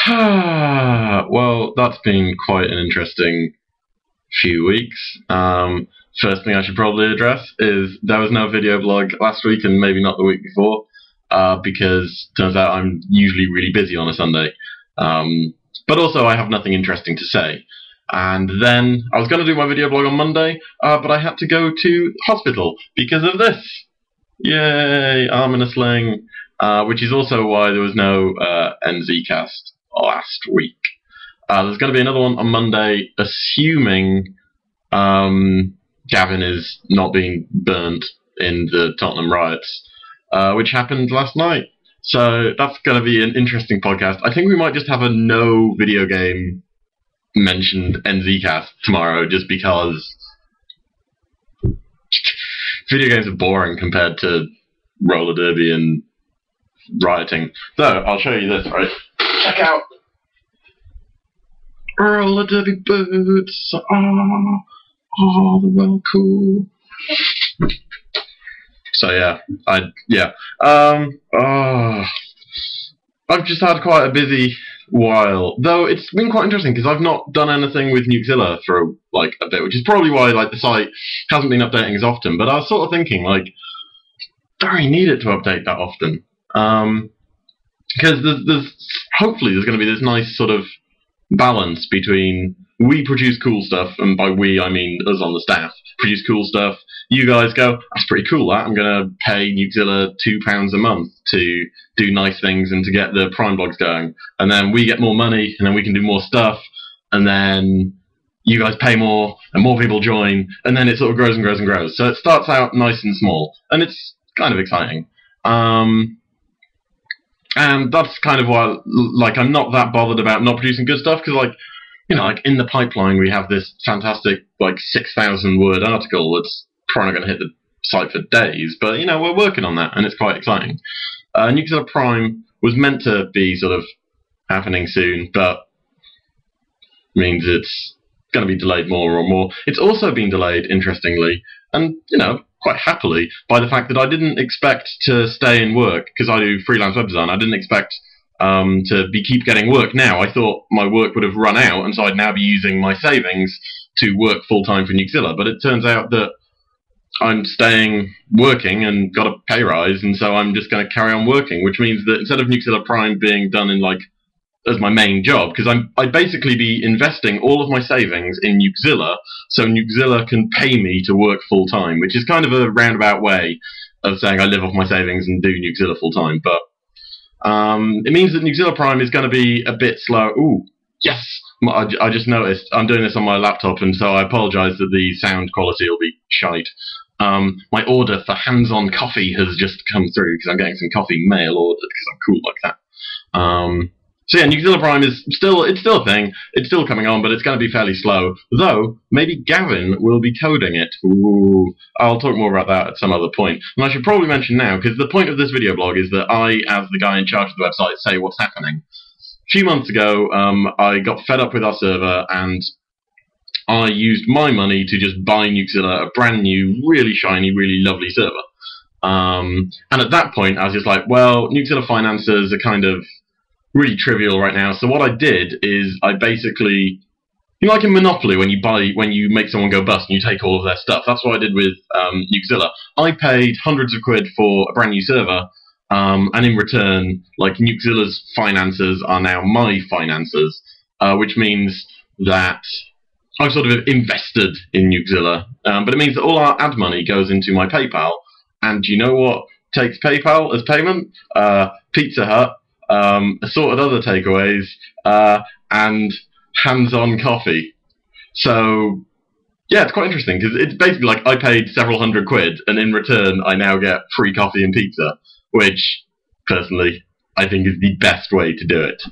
Well, that's been quite an interesting few weeks. First thing I should probably address is there was no video blog last week and maybe not the week before, because turns out I'm usually really busy on a Sunday. But also I have nothing interesting to say. And then I was going to do my video blog on Monday, but I had to go to hospital because of this. Yay, arm in a sling. Which is also why there was no NZcast last week. There's going to be another one on Monday, assuming Gavin is not being burnt in the Tottenham riots, which happened last night. So that's going to be an interesting podcast. I think we might just have a no video game mentioned NZcast tomorrow, just because video games are boring compared to roller derby and rioting. So I'll show you this, right? Check out roller derby boots. Oh, they're well cool. So yeah, I've just had quite a busy while, though it's been quite interesting because I've not done anything with Nukezilla for like a bit, which is probably why like the site hasn't been updating as often. But I was sort of thinking like, don't really need it to update that often. Because hopefully there's going to be this nice sort of balance between we produce cool stuff, and by we I mean us on the staff produce cool stuff. You guys go, that's pretty cool. That I'm going to pay Nukezilla £2 a month to do nice things and to get the Prime blogs going, and then we get more money, and then we can do more stuff, and then you guys pay more, and more people join, and then it sort of grows and grows and grows. So it starts out nice and small, and it's kind of exciting. And that's kind of why, like, I'm not that bothered about not producing good stuff, because, like, you know, like, in the pipeline we have this fantastic, like, 6,000 word article that's probably not going to hit the site for days, but, you know, we're working on that, and it's quite exciting. Nukezilla Prime was meant to be sort of happening soon, but means it's going to be delayed more and more. It's also been delayed, interestingly, and, you know, quite happily, by the fact that I didn't expect to stay in work, because I do freelance web design. I didn't expect to keep getting work now. I thought my work would have run out, and so I'd now be using my savings to work full-time for Nukezilla. But it turns out that I'm staying working and got a pay rise, and so I'm just going to carry on working, which means that instead of Nukezilla Prime being done in, like, as my main job, because I'd basically be investing all of my savings in Nukezilla, so Nukezilla can pay me to work full-time, which is kind of a roundabout way of saying I live off my savings and do Nukezilla full-time. But it means that Nukezilla Prime is going to be a bit slow. Ooh, yes! I just noticed I'm doing this on my laptop, and so I apologise that the sound quality will be shite. My order for hands-on coffee has just come through, because I'm getting some coffee mail ordered, because I'm cool like that. So yeah, Nukezilla Prime is still a thing. It's still coming on, but it's going to be fairly slow. Though maybe Gavin will be coding it. Ooh, I'll talk more about that at some other point. And I should probably mention now, because the point of this video blog is that I, as the guy in charge of the website, say what's happening. A few months ago, I got fed up with our server, and I used my money to just buy Nukezilla a brand new, really shiny, really lovely server. And at that point, I was just like, well, Nukezilla finances are kind of really trivial right now. So what I did is I basically, you know, like in Monopoly, when you make someone go bust and you take all of their stuff. That's what I did with Nukezilla. I paid hundreds of quid for a brand new server, and in return, like, Nukezilla's finances are now my finances, which means that I've sort of invested in Nukezilla. But it means that all our ad money goes into my PayPal, and do you know what takes PayPal as payment? Pizza Hut. Assorted other takeaways, and hands-on coffee. So, yeah, it's quite interesting, because it's basically like I paid several hundred quid, and in return I now get free coffee and pizza, which, personally, I think is the best way to do it.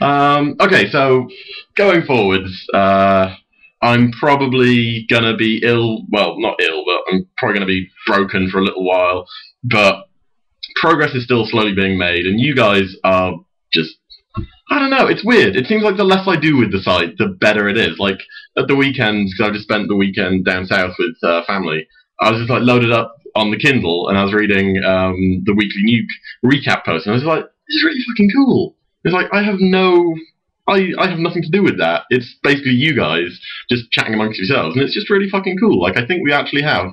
Okay, so, going forwards, I'm probably gonna be ill, well, not ill, but I'm probably gonna be broken for a little while, but progress is still slowly being made, and you guys are just, I don't know, it's weird. It seems like the less I do with the site, the better it is. Like, at the weekends, because I've just spent the weekend down south with family, I was just, like, loaded up on the Kindle, and I was reading the Weekly Nuke recap post, and I was like, this is really fucking cool. It's like, I have nothing to do with that. It's basically you guys just chatting amongst yourselves, and it's just really fucking cool. Like, I think we actually have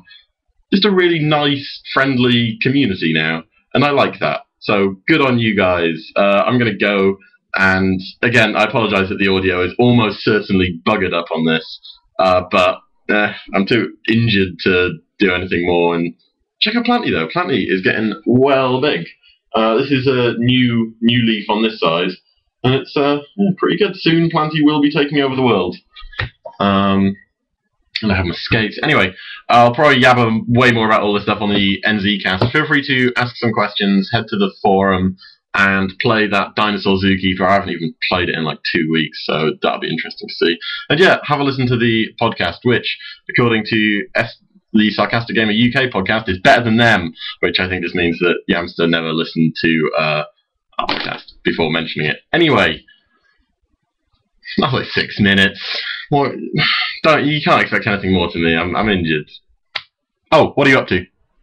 just a really nice, friendly community now, and I like that. So, good on you guys. I'm gonna go, and again, I apologise that the audio is almost certainly buggered up on this, but I'm too injured to do anything more. And check out Planty, though. Planty is getting well big. This is a new leaf on this side, and it's pretty good. Soon, Planty will be taking over the world. And I have my skates. Anyway, I'll probably yabber way more about all this stuff on the NZcast. Feel free to ask some questions, head to the forum, and play that Dinosaur Zookeeper. I haven't even played it in like 2 weeks, so that'll be interesting to see. And yeah, have a listen to the podcast, which, according to the Sarcastic Gamer UK podcast, is better than them, which I think just means that Yamster never listened to our podcast before mentioning it. Anyway, that's like 6 minutes. You can't expect anything more to me. I'm injured. Oh, what are you up to?